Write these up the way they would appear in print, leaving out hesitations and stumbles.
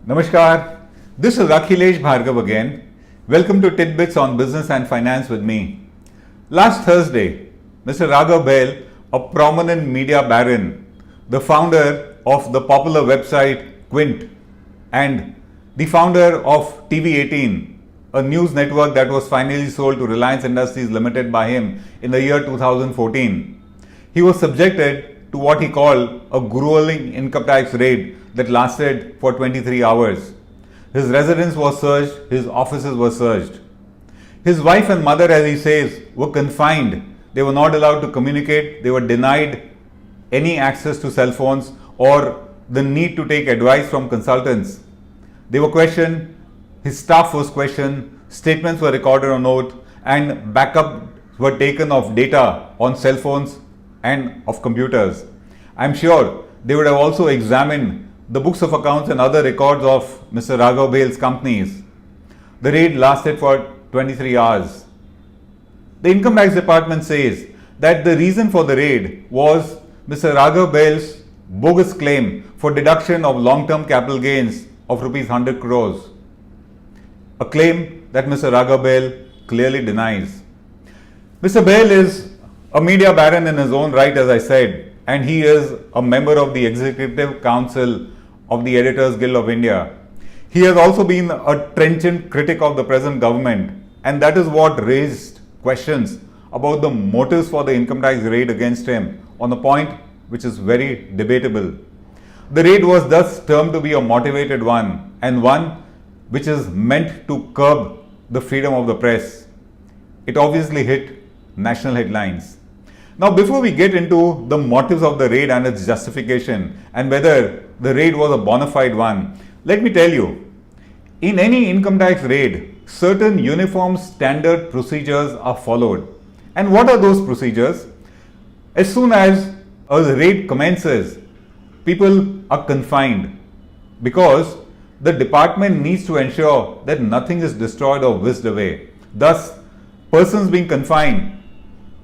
Namaskar, this is Akhilesh Bhargava again. Welcome to Tidbits on Business and Finance with me. Last Thursday, Mr. Raghav Bahl, a prominent media baron, the founder of the popular website Quint and the founder of TV18, a news network that was finally sold to Reliance Industries Limited by him in the year 2014. He was subjected to what he called a gruelling income tax raid that lasted for 23 hours. His residence was searched, his offices were searched. His wife and mother, as he says, were confined. They were not allowed to communicate, they were denied any access to cell phones or the need to take advice from consultants. They were questioned, his staff was questioned, statements were recorded on oath, and backups were taken of data on cell phones and of computers. I'm sure they would have also examined the books of accounts and other records of Mr. Raghav Bahl's companies. The raid lasted for 23 hours. The Income Tax Department says that the reason for the raid was Mr. Raghav Bahl's bogus claim for deduction of long-term capital gains of rupees 100 crores. A claim that Mr. Raghav Bahl clearly denies. Mr. Bahl is a media baron in his own right, as I said, and he is a member of the Executive Council of the Editors Guild of India. He has also been a trenchant critic of the present government, and that is what raised questions about the motives for the income tax raid against him on a point which is very debatable. The raid was thus termed to be a motivated one and one which is meant to curb the freedom of the press. It obviously hit national headlines. Now, before we get into the motives of the raid and its justification and whether the raid was a bona fide one, let me tell you, in any income tax raid, certain uniform standard procedures are followed. And what are those procedures? As soon as a raid commences, people are confined because the department needs to ensure that nothing is destroyed or whisked away. Thus, persons being confined,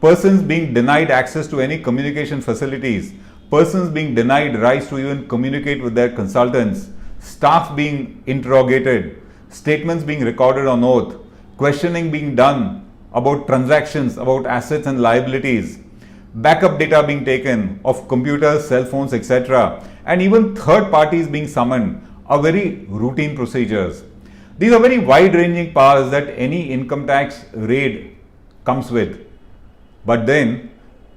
persons being denied access to any communication facilities, persons being denied rights to even communicate with their consultants, staff being interrogated, statements being recorded on oath, questioning being done about transactions, about assets and liabilities, backup data being taken of computers, cell phones, etc., and even third parties being summoned are very routine procedures. These are very wide-ranging powers that any income tax raid comes with. But then,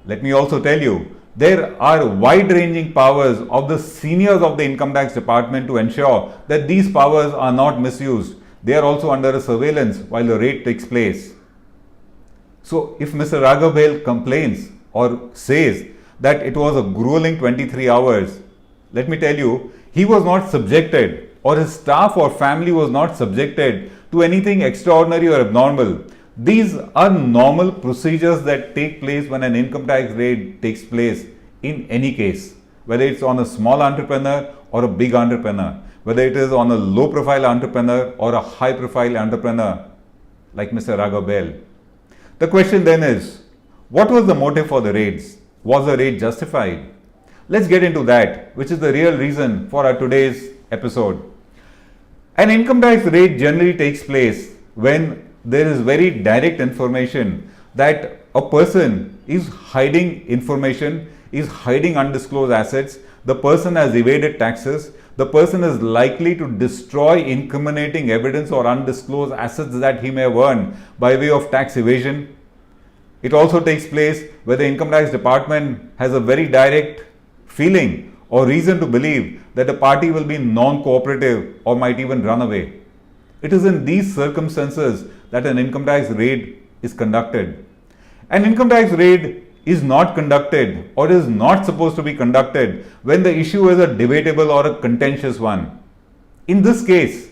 let me also tell you, there are wide-ranging powers of the seniors of the Income Tax Department to ensure that these powers are not misused. They are also under a surveillance while the raid takes place. So, if Mr. Raghav Bahl complains or says that it was a grueling 23 hours, let me tell you, he was not subjected, or his staff or family was not subjected to anything extraordinary or abnormal. These are normal procedures that take place when an income tax raid takes place in any case, whether it's on a small entrepreneur or a big entrepreneur, whether it is on a low profile entrepreneur or a high profile entrepreneur like Mr. Raghav Bahl. The question then is, what was the motive for the raids? Was the raid justified? Let's get into that, which is the real reason for our today's episode. An income tax raid generally takes place when there is very direct information that a person is hiding information, is hiding undisclosed assets, the person has evaded taxes, the person is likely to destroy incriminating evidence or undisclosed assets that he may have earned by way of tax evasion. It also takes place where the Income Tax Department has a very direct feeling or reason to believe that the party will be non-cooperative or might even run away. It is in these circumstances that an income tax raid is conducted. An income tax raid is not conducted or is not supposed to be conducted when the issue is a debatable or a contentious one. In this case,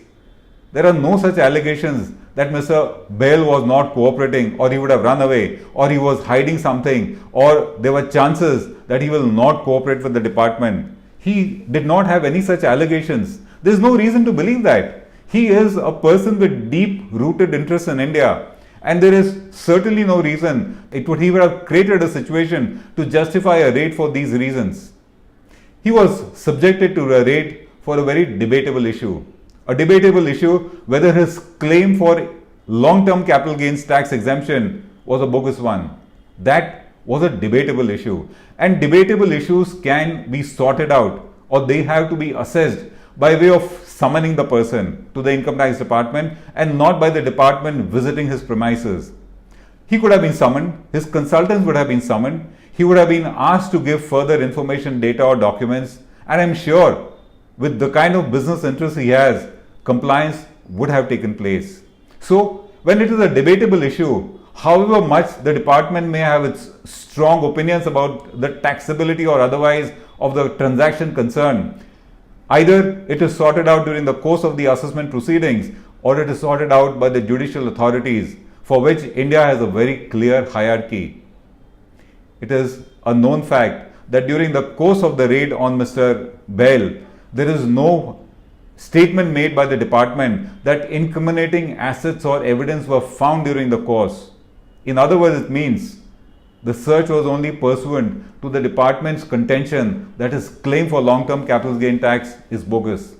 there are no such allegations that Mr. Bahl was not cooperating or he would have run away or he was hiding something or there were chances that he will not cooperate with the department. He did not have any such allegations. There is no reason to believe that. He is a person with deep-rooted interests in India, and there is certainly no reason he would have created a situation to justify a raid for these reasons. He was subjected to a raid for a very debatable issue. A debatable issue whether his claim for long-term capital gains tax exemption was a bogus one. That was a debatable issue. And debatable issues can be sorted out, or they have to be assessed by way of summoning the person to the income tax department and not by the department visiting his premises. He could have been summoned, his consultants would have been summoned, he would have been asked to give further information, data or documents, and I'm sure with the kind of business interests he has, compliance would have taken place. So, when it is a debatable issue, however much the department may have its strong opinions about the taxability or otherwise of the transaction concerned, either it is sorted out during the course of the assessment proceedings or it is sorted out by the judicial authorities, for which India has a very clear hierarchy. It is a known fact that during the course of the raid on Mr. Bahl, there is no statement made by the department that incriminating assets or evidence were found during the course. In other words, it means the search was only pursuant to the department's contention that his claim for long-term capital gain tax is bogus.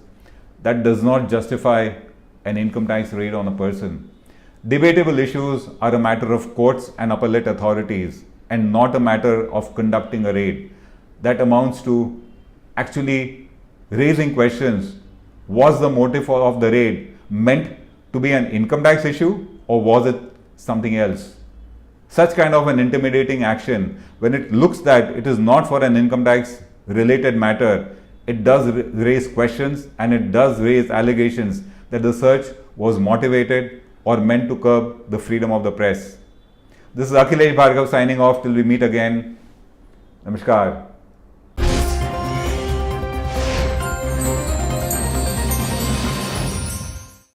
That does not justify an income tax raid on a person. Debatable issues are a matter of courts and appellate authorities and not a matter of conducting a raid. That amounts to actually raising questions. Was the motive of the raid meant to be an income tax issue or was it something else? Such kind of an intimidating action, when it looks that it is not for an income tax related matter, it does raise questions and it does raise allegations that the search was motivated or meant to curb the freedom of the press. This is Akhilesh Bhargava signing off till we meet again. Namaskar.